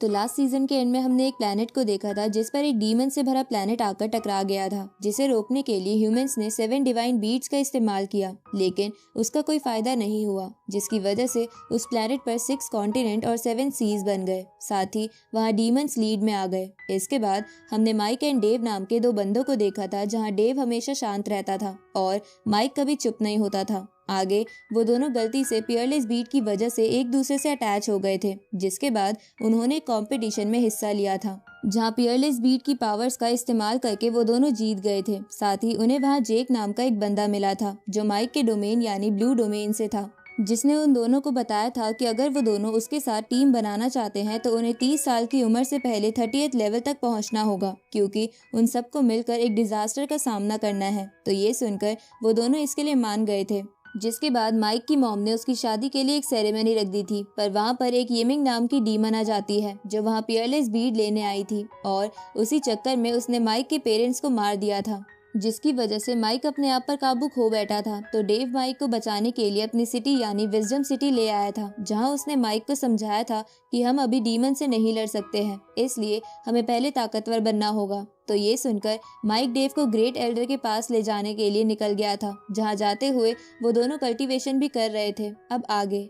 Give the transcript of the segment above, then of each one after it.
तो last season के and में हमने एक प्लैनेट को देखा था जिस पर एक डीमन से भरा प्लैनेट आकर टकरा गया था, जिसे रोकने के लिए ह्यूमंस ने 7 डिवाइन बीट्स का इस्तेमाल किया, लेकिन उसका कोई फायदा नहीं हुआ, जिसकी वजह से उस प्लैनेट पर 6 कॉन्टिनेंट और 7 सीज बन गए। साथ ही वहाँ डीमंस लीड में आ गए। इसके बाद हमने माइक एंड डेव नाम के 2 बंदों को देखा था, जहाँ डेव हमेशा शांत रहता था और माइक कभी चुप नहीं होता था। आगे वो दोनों गलती से पियरलेस बीट की वजह से एक दूसरे से अटैच हो गए थे, जिसके बाद उन्होंने कंपटीशन में हिस्सा लिया था, जहां पियरलेस बीट की पावर्स का इस्तेमाल करके वो दोनों जीत गए थे। साथ ही उन्हें वहां जेक नाम का एक बंदा मिला था, जो माइक के डोमेन यानी ब्लू डोमेन से था, जिसने उन दोनों को बताया था कि अगर वो दोनों उसके साथ टीम बनाना चाहते हैं तो उन्हें 30 साल की उम्र से पहले 30th लेवल तक पहुंचना होगा, क्योंकि उन सबको मिलकर एक डिजास्टर का सामना करना है। तो ये सुनकर वो दोनों इसके लिए मान गए थे। जिसके बाद माइक की मॉम ने उसकी शादी के लिए एक सेरेमनी रख दी थी, पर वहाँ पर एक येमिंग नाम की डीमन आ जाती है, जो वहाँ पियरलेस बीड लेने आई थी, और उसी चक्कर में उसने माइक के पेरेंट्स को मार दिया था, जिसकी वजह से माइक अपने आप पर काबू खो बैठा था। तो डेव माइक को बचाने के लिए अपनी सिटी यानी विजडम सिटी ले आया था, जहां उसने माइक को समझाया था कि हम अभी डीमन से नहीं लड़ सकते हैं, इसलिए हमें पहले ताकतवर बनना होगा। तो ये सुनकर माइक डेव को ग्रेट एल्डर के पास ले जाने के लिए निकल गया था, जहां जाते हुए वो दोनों कल्टीवेशन भी कर रहे थे। अब आगे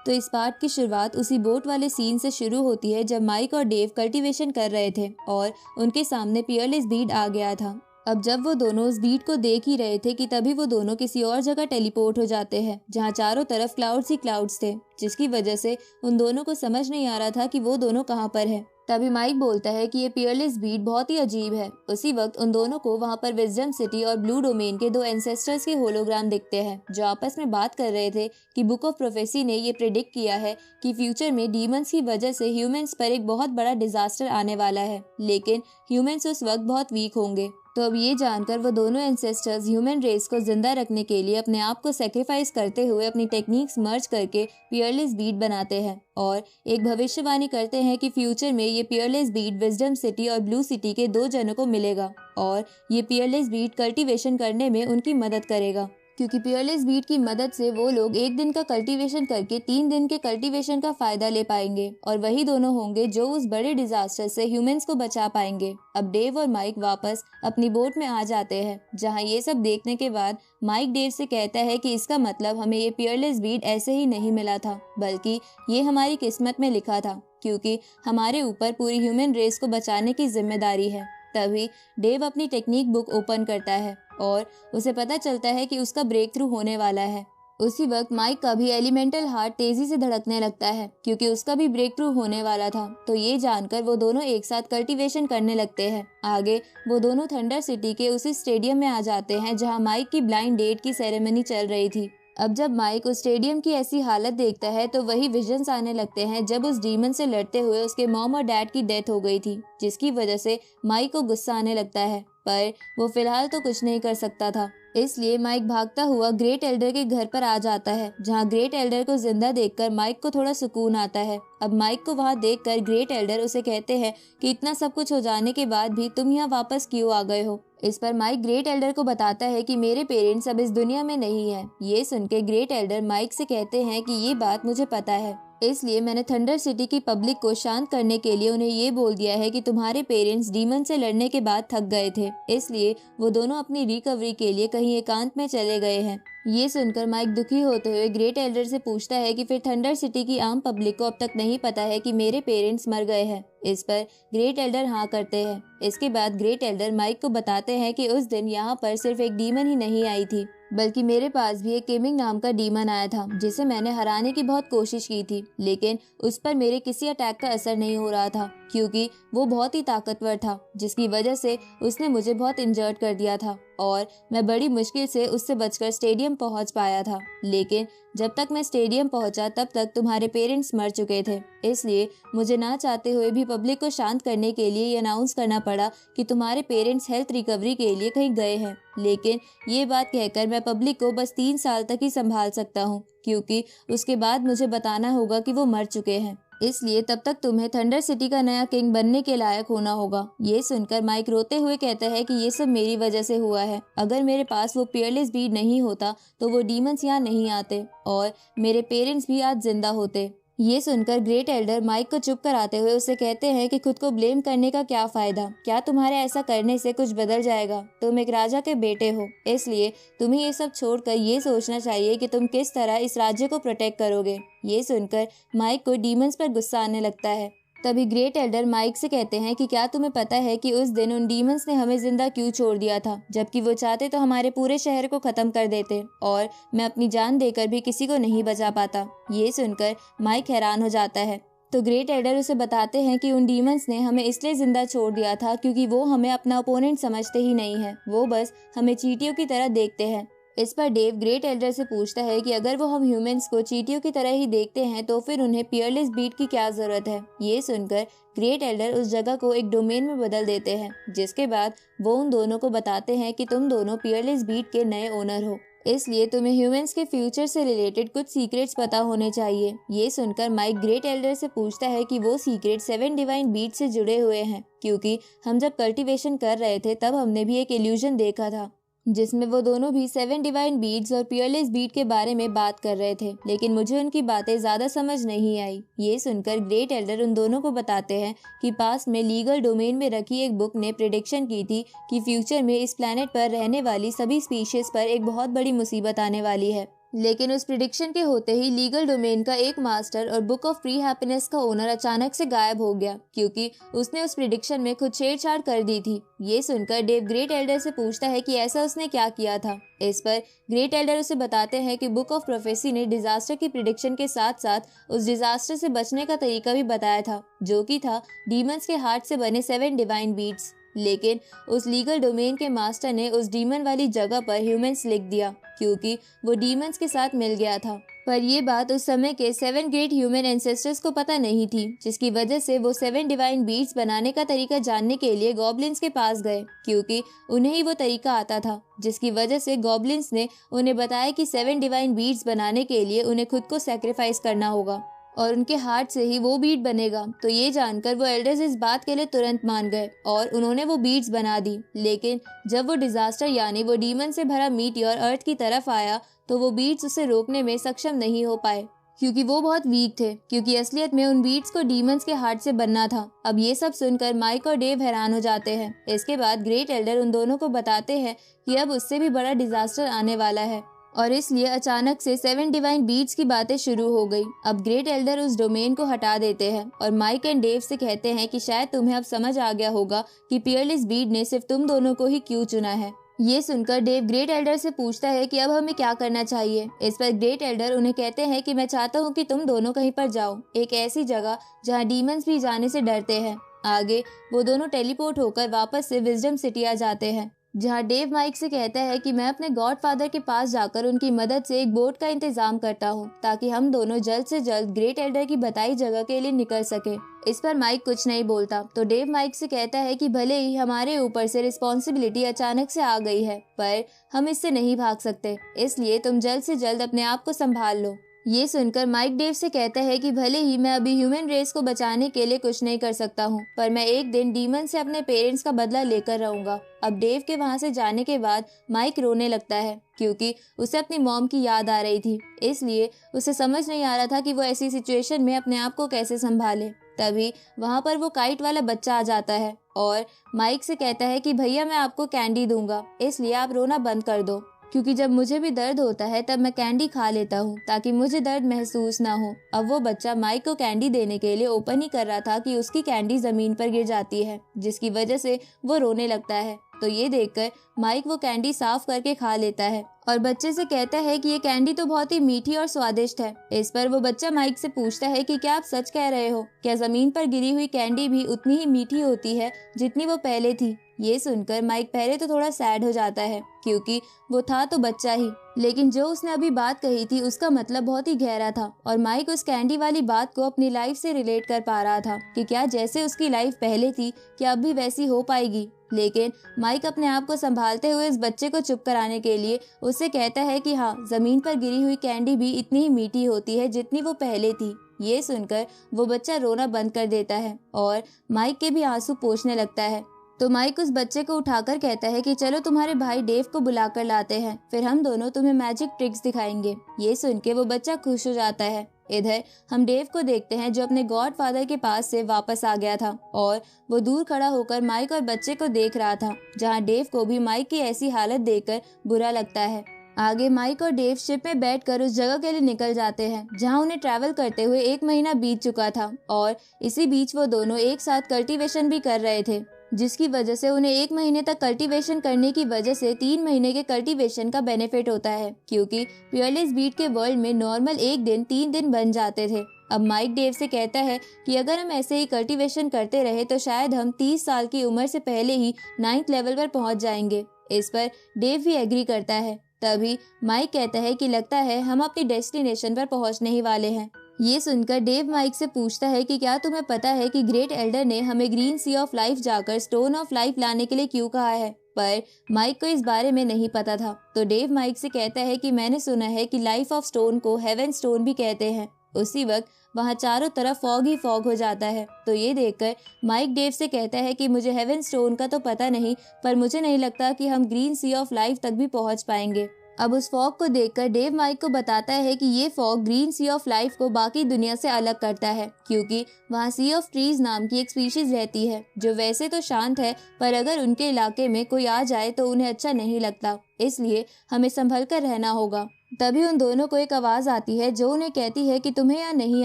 तो इस पार्ट की शुरुआत उसी बोट वाले सीन से शुरू होती है, जब माइक और डेव कल्टीवेशन कर रहे थे और उनके सामने पियरलेस बीड आ गया था। अब जब वो दोनों उस बीट को देख ही रहे थे कि तभी वो दोनों किसी और जगह टेलीपोर्ट हो जाते हैं, जहाँ चारों तरफ क्लाउड्स ही क्लाउड्स थे, जिसकी वजह से उन दोनों को समझ नहीं आ रहा था कि वो दोनों कहाँ पर है। तभी माइक बोलता है कि ये पियरलेस बीट बहुत ही अजीब है। उसी वक्त उन दोनों को वहाँ पर विजडम सिटी और ब्लू डोमेन के 2 एंसेस्टर्स के होलोग्राम दिखते हैं, जो आपस में बात कर रहे थे कि बुक ऑफ प्रोफेसी ने ये प्रेडिक्ट किया है कि फ्यूचर में डीमंस की वजह से ह्यूमंस पर एक बहुत बड़ा डिजास्टर आने वाला है, लेकिन ह्यूमंस उस वक्त बहुत वीक होंगे। तो अब ये जानकर वो दोनों एंसेस्टर्स ह्यूमन रेस को जिंदा रखने के लिए अपने आप को सेक्रीफाइस करते हुए अपनी टेक्निक्स मर्ज करके पियरलेस बीट बनाते हैं और एक भविष्यवाणी करते हैं कि फ्यूचर में ये पियरलेस बीट विजडम सिटी और ब्लू सिटी के 2 जनों को मिलेगा और ये पियरलेस बीट कल्टीवेशन करने में उनकी मदद करेगा, क्योंकि पियरलेस बीट की मदद से वो लोग 1 दिन का कल्टीवेशन करके 3 दिन के कल्टीवेशन का फायदा ले पाएंगे, और वही दोनों होंगे जो उस बड़े डिजास्टर से ह्यूमंस को बचा पाएंगे। अब डेव और माइक वापस अपनी बोट में आ जाते हैं, जहां ये सब देखने के बाद माइक डेव से कहता है कि इसका मतलब हमें ये पियरलेस बीट ऐसे ही नहीं मिला था, बल्कि ये हमारी किस्मत में लिखा था, क्योंकि हमारे ऊपर पूरी ह्यूमन रेस को बचाने की जिम्मेदारी है। तभी डेव अपनी टेक्निक बुक ओपन करता है और उसे पता चलता है कि उसका ब्रेक थ्रू होने वाला है। उसी वक्त माइक का भी एलिमेंटल हार्ट तेजी से धड़कने लगता है, क्योंकि उसका भी ब्रेक थ्रू होने वाला था। तो ये जानकर वो दोनों एक साथ कल्टीवेशन करने लगते हैं। आगे वो दोनों थंडर सिटी के उसी स्टेडियम में आ जाते हैं, जहां माइक की ब्लाइंड डेट की सेरेमनी चल रही थी। अब जब माइक उस स्टेडियम की ऐसी हालत देखता है तो वही विजन्स आने लगते हैं, जब उस डीमन से लड़ते हुए उसके मॉम और डैड की डेथ हो गई थी, जिसकी वजह से माइक को गुस्सा आने लगता है, पर वो फिलहाल तो कुछ नहीं कर सकता था। इसलिए माइक भागता हुआ ग्रेट एल्डर के घर पर आ जाता है, जहां ग्रेट एल्डर को जिंदा देखकर माइक को थोड़ा सुकून आता है। अब माइक को वहां देखकर ग्रेट एल्डर उसे कहते हैं कि इतना सब कुछ हो जाने के बाद भी तुम यहाँ वापस क्यों आ गए हो। इस पर माइक ग्रेट एल्डर को बताता है कि मेरे पेरेंट्स अब इस दुनिया में नहीं है। ये सुनकर ग्रेट एल्डर माइक से कहते हैं कि ये बात मुझे पता है, इसलिए मैंने थंडर सिटी की पब्लिक को शांत करने के लिए उन्हें ये बोल दिया है कि तुम्हारे पेरेंट्स डीमन से लड़ने के बाद थक गए थे, इसलिए वो दोनों अपनी रिकवरी के लिए कहीं एकांत में चले गए हैं। ये सुनकर माइक दुखी होते हुए ग्रेट एल्डर से पूछता है कि फिर थंडर सिटी की आम पब्लिक को अब तक नहीं पता है कि मेरे पेरेंट्स मर गए हैं। इस पर ग्रेट एल्डर हाँ करते हैं। इसके बाद ग्रेट एल्डर माइक को बताते हैं कि उस दिन यहाँ पर सिर्फ एक डीमन ही नहीं आई थी, बल्कि मेरे पास भी एक केमिंग नाम का डीमन आया था, जिसे मैंने हराने की बहुत कोशिश की थी, लेकिन उस पर मेरे किसी अटैक का असर नहीं हो रहा था, क्योंकि वो बहुत ही ताकतवर था, जिसकी वजह से उसने मुझे बहुत इंजर्ड कर दिया था और मैं बड़ी मुश्किल से उससे बचकर स्टेडियम पहुंच पाया था। लेकिन जब तक मैं स्टेडियम पहुंचा तब तक तुम्हारे पेरेंट्स मर चुके थे, इसलिए मुझे ना चाहते हुए भी पब्लिक को शांत करने के लिए ये अनाउंस करना पड़ा कि तुम्हारे पेरेंट्स हेल्थ रिकवरी के लिए कहीं गए हैं। लेकिन ये बात कहकर मैं पब्लिक को बस 3 साल तक ही संभाल सकता हूँ, क्योंकि उसके बाद मुझे बताना होगा कि वो मर चुके हैं, इसलिए तब तक तुम्हें थंडर सिटी का नया किंग बनने के लायक होना होगा। ये सुनकर माइक रोते हुए कहता है कि ये सब मेरी वजह से हुआ है। अगर मेरे पास वो पियरलेस बीड नहीं होता तो वो डीमंस यहाँ नहीं आते और मेरे पेरेंट्स भी आज जिंदा होते। ये सुनकर ग्रेट एल्डर माइक को चुप कराते हुए उसे कहते हैं कि खुद को ब्लेम करने का क्या फायदा, क्या तुम्हारे ऐसा करने से कुछ बदल जाएगा। तुम एक राजा के बेटे हो, इसलिए तुम्हें ये सब छोड़कर ये सोचना चाहिए कि तुम किस तरह इस राज्य को प्रोटेक्ट करोगे। ये सुनकर माइक को डीमंस पर गुस्सा आने लगता है। तभी ग्रेट एल्डर माइक से कहते हैं कि क्या तुम्हें पता है कि उस दिन उन डीमंस ने हमें जिंदा क्यों छोड़ दिया था, जबकि वो चाहते तो हमारे पूरे शहर को खत्म कर देते और मैं अपनी जान देकर भी किसी को नहीं बचा पाता। ये सुनकर माइक हैरान हो जाता है। तो ग्रेट एल्डर उसे बताते हैं कि उन डीमंस ने हमें इसलिए जिंदा छोड़ दिया था क्योंकि वो हमें अपना ओपोनेंट समझते ही नहीं है, वो बस हमें चींटियों की तरह देखते हैं। इस पर डेव ग्रेट एल्डर से पूछता है कि अगर वो हम ह्यूमंस को चींटियों की तरह ही देखते हैं तो फिर उन्हें पियरलेस बीट की क्या जरूरत है। ये सुनकर ग्रेट एल्डर उस जगह को एक डोमेन में बदल देते हैं, जिसके बाद वो उन दोनों को बताते हैं कि तुम दोनों पियरलेस बीट के नए ओनर हो, इसलिए तुम्हें ह्यूमंस के फ्यूचर से रिलेटेड कुछ सीक्रेट्स पता होने चाहिए। ये सुनकर माइक ग्रेट एल्डर से पूछता है कि वो सीक्रेट 7 डिवाइन बीट से जुड़े हुए हैं, क्योंकि हम जब कल्टीवेशन कर रहे थे तब हमने भी एक इल्यूजन देखा था जिसमें वो दोनों भी 7 डिवाइन बीट्स और पियरलेस बीट के बारे में बात कर रहे थे, लेकिन मुझे उनकी बातें ज्यादा समझ नहीं आई। ये सुनकर ग्रेट एल्डर उन दोनों को बताते हैं कि पास्ट में लीगल डोमेन में रखी एक बुक ने प्रेडिक्शन की थी कि फ्यूचर में इस प्लेनेट पर रहने वाली सभी स्पीशीज पर एक बहुत बड़ी मुसीबत आने वाली है। लेकिन उस प्रिडिक्शन के होते ही लीगल डोमेन का एक मास्टर और बुक ऑफ प्री हैप्पीनेस का ओनर अचानक से गायब हो गया, क्योंकि उसने उस प्रिडिक्शन में खुद छेड़छाड़ कर दी थी। ये सुनकर डेव ग्रेट एल्डर से पूछता है कि ऐसा उसने क्या किया था। इस पर ग्रेट एल्डर उसे बताते हैं कि बुक ऑफ प्रोफेसी ने डिजास्टर की प्रिडिक्शन के साथ साथ उस डिजास्टर से बचने का तरीका भी बताया था, जो कि था डीमंस के हार्ट से बने 7 डिवाइन बीट्स। लेकिन उस लीगल डोमेन के मास्टर ने उस डीमन वाली जगह पर ह्यूमंस लिख दिया, क्योंकि वो डीमंस के साथ मिल गया था। पर ये बात उस समय के 7 ग्रेट ह्यूमन एंसेस्टर्स को पता नहीं थी, जिसकी वजह से वो 7 डिवाइन बीट्स बनाने का तरीका जानने के लिए गॉब्लिन्स के पास गए, क्योंकि उन्हें ही वो तरीका आता था। जिसकी वजह से गॉब्लिन्स ने उन्हें बताया कि 7 डिवाइन बीट्स बनाने के लिए उन्हें खुद को सैक्रिफाइस करना होगा और उनके हार्ट से ही वो बीट बनेगा। तो ये जानकर वो एल्डर्स इस बात के लिए तुरंत मान गए और उन्होंने वो बीट्स बना दी। लेकिन जब वो डिजास्टर यानी वो डीमन से भरा मीटियोर अर्थ की तरफ आया तो वो बीट्स उसे रोकने में सक्षम नहीं हो पाए, क्योंकि वो बहुत वीक थे, क्योंकि असलियत में उन बीट्स को डीमंस के हार्ट से बनना था। अब ये सब सुनकर माइक और डेव हैरान हो जाते हैं। इसके बाद ग्रेट एल्डर उन दोनों को बताते हैं कि अब उससे भी बड़ा डिजास्टर आने वाला है और इसलिए अचानक से 7 डिवाइन बीट्स की बातें शुरू हो गई। अब ग्रेट एल्डर उस डोमेन को हटा देते हैं और माइक एंड डेव से कहते हैं कि शायद तुम्हें अब समझ आ गया होगा कि पियरलेस बीट ने सिर्फ तुम दोनों को ही क्यों चुना है। ये सुनकर डेव ग्रेट एल्डर से पूछता है कि अब हमें क्या करना चाहिए। इस पर ग्रेट एल्डर उन्हें कहते हैं कि मैं चाहता हूँ कि तुम दोनों कहीं पर जाओ, एक ऐसी जगह जहाँ डीमंस भी जाने से डरते हैं। आगे वो दोनों टेलीपोर्ट होकर वापस से विजडम सिटी आ जाते हैं, जहाँ डेव माइक से कहता है कि मैं अपने गॉडफादर के पास जाकर उनकी मदद से एक बोट का इंतजाम करता हूँ, ताकि हम दोनों जल्द से जल्द ग्रेट एल्डर की बताई जगह के लिए निकल सके। इस पर माइक कुछ नहीं बोलता, तो डेव माइक से कहता है कि भले ही हमारे ऊपर से रिस्पॉन्सिबिलिटी अचानक से आ गई है, पर हम इससे नहीं भाग सकते, इसलिए तुम जल्द से जल्द अपने आप को संभाल लो। ये सुनकर माइक डेव से कहता है कि भले ही मैं अभी ह्यूमन रेस को बचाने के लिए कुछ नहीं कर सकता हूँ, पर मैं एक दिन डीमन से अपने पेरेंट्स का बदला लेकर रहूंगा। अब डेव के वहाँ से जाने के बाद माइक रोने लगता है, क्योंकि उसे अपनी मॉम की याद आ रही थी, इसलिए उसे समझ नहीं आ रहा था कि वो ऐसी सिचुएशन में अपने आप को कैसे संभाले। तभी वहाँ पर वो काइट वाला बच्चा आ जाता है और माइक से कहता है कि भैया मैं आपको कैंडी दूंगा, इसलिए आप रोना बंद कर दो, क्योंकि जब मुझे भी दर्द होता है तब मैं कैंडी खा लेता हूँ ताकि मुझे दर्द महसूस ना हो। अब वो बच्चा माइक को कैंडी देने के लिए ओपन ही कर रहा था कि उसकी कैंडी जमीन पर गिर जाती है, जिसकी वजह से वो रोने लगता है। तो ये देखकर माइक वो कैंडी साफ करके खा लेता है और बच्चे से कहता है कि ये कैंडी तो बहुत ही मीठी और स्वादिष्ट है। इस पर वो बच्चा माइक से पूछता है कि क्या आप सच कह रहे हो, क्या जमीन पर गिरी हुई कैंडी भी उतनी ही मीठी होती है जितनी वो पहले थी। ये सुनकर माइक पहले तो थोड़ा सैड हो जाता है, क्योंकि वो था तो बच्चा ही, लेकिन जो उसने अभी बात कही थी उसका मतलब बहुत ही गहरा था और माइक उस कैंडी वाली बात को अपनी लाइफ से रिलेट कर पा रहा था कि क्या जैसे उसकी लाइफ पहले थी क्या अब भी वैसी हो पाएगी। लेकिन माइक अपने आप को संभालते हुए इस बच्चे को चुप कराने के लिए उससे कहता है कि हाँ, जमीन पर गिरी हुई कैंडी भी इतनी ही मीठी होती है जितनी वो पहले थी। ये सुनकर वो बच्चा रोना बंद कर देता है और माइक के भी आंसू पोंछने लगता है। तो माइक उस बच्चे को उठाकर कहता है कि चलो तुम्हारे भाई डेव को बुलाकर लाते हैं, फिर हम दोनों तुम्हें मैजिक ट्रिक्स दिखाएंगे। ये सुन के वो बच्चा खुश हो जाता है। इधर हम डेव को देखते हैं जो अपने गॉडफादर के पास से वापस आ गया था और वो दूर खड़ा होकर माइक और बच्चे को देख रहा था, जहाँ डेव को भी माइक की ऐसी हालत देखकर बुरा लगता है। आगे माइक और डेव शिप में बैठकर उस जगह के लिए निकल जाते हैं जहां उन्हें ट्रैवल करते हुए 1 महीना बीत चुका था और इसी बीच वो दोनों एक साथ कल्टीवेशन भी कर रहे थे, जिसकी वजह से उन्हें 1 महीने तक कल्टीवेशन करने की वजह से 3 महीने के कल्टीवेशन का बेनिफिट होता है, क्योंकि पियरलेस बीट के वर्ल्ड में नॉर्मल 1 दिन 3 दिन बन जाते थे। अब माइक डेव से कहता है कि अगर हम ऐसे ही कल्टीवेशन करते रहे तो शायद हम 30 साल की उम्र से पहले ही 9th लेवल पर पहुंच जाएंगे। इस पर डेव भी एग्री करता है। तभी माइक कहता है कि लगता है हम अपनी डेस्टिनेशन पर पहुंचने ही वाले हैं। ये सुनकर डेव माइक से पूछता है कि क्या तुम्हें पता है कि ग्रेट एल्डर ने हमें ग्रीन सी ऑफ लाइफ जाकर स्टोन ऑफ लाइफ लाने के लिए क्यों कहा है। पर माइक को इस बारे में नहीं पता था, तो डेव माइक से कहता है कि मैंने सुना है कि लाइफ ऑफ स्टोन को हेवन स्टोन भी कहते हैं। उसी वक्त वहाँ चारों तरफ फॉग ही फॉग हो जाता है। तो ये देखकर माइक डेव से कहता है कि मुझे हेवन स्टोन का तो पता नहीं, पर मुझे नहीं लगता कि हम ग्रीन सी ऑफ लाइफ तक भी पहुंच पाएंगे। अब उस फॉग को देखकर डेव माइक को बताता है कि ये fog green sea of life को बाकी दुनिया से अलग करता है, क्योंकि वहाँ सी ऑफ ट्रीज नाम की एक स्पीशीज रहती है जो वैसे तो शांत है, पर अगर उनके इलाके में कोई आ जाए तो उन्हें अच्छा नहीं लगता, इसलिए हमें संभल कर रहना होगा। तभी उन दोनों को एक आवाज आती है जो उन्हें कहती है कि तुम्हें यहाँ नहीं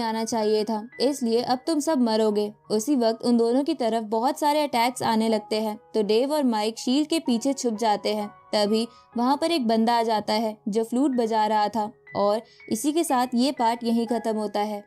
आना चाहिए था, इसलिए अब तुम सब मरोगे। उसी वक्त उन दोनों की तरफ बहुत सारे अटैक्स आने लगते हैं, तो डेव और माइक शील्ड के पीछे छुप जाते हैं। तभी वहाँ पर एक बंदा आ जाता है जो फ्लूट बजा रहा था और इसी के साथ ये पार्ट यहीं खत्म होता है।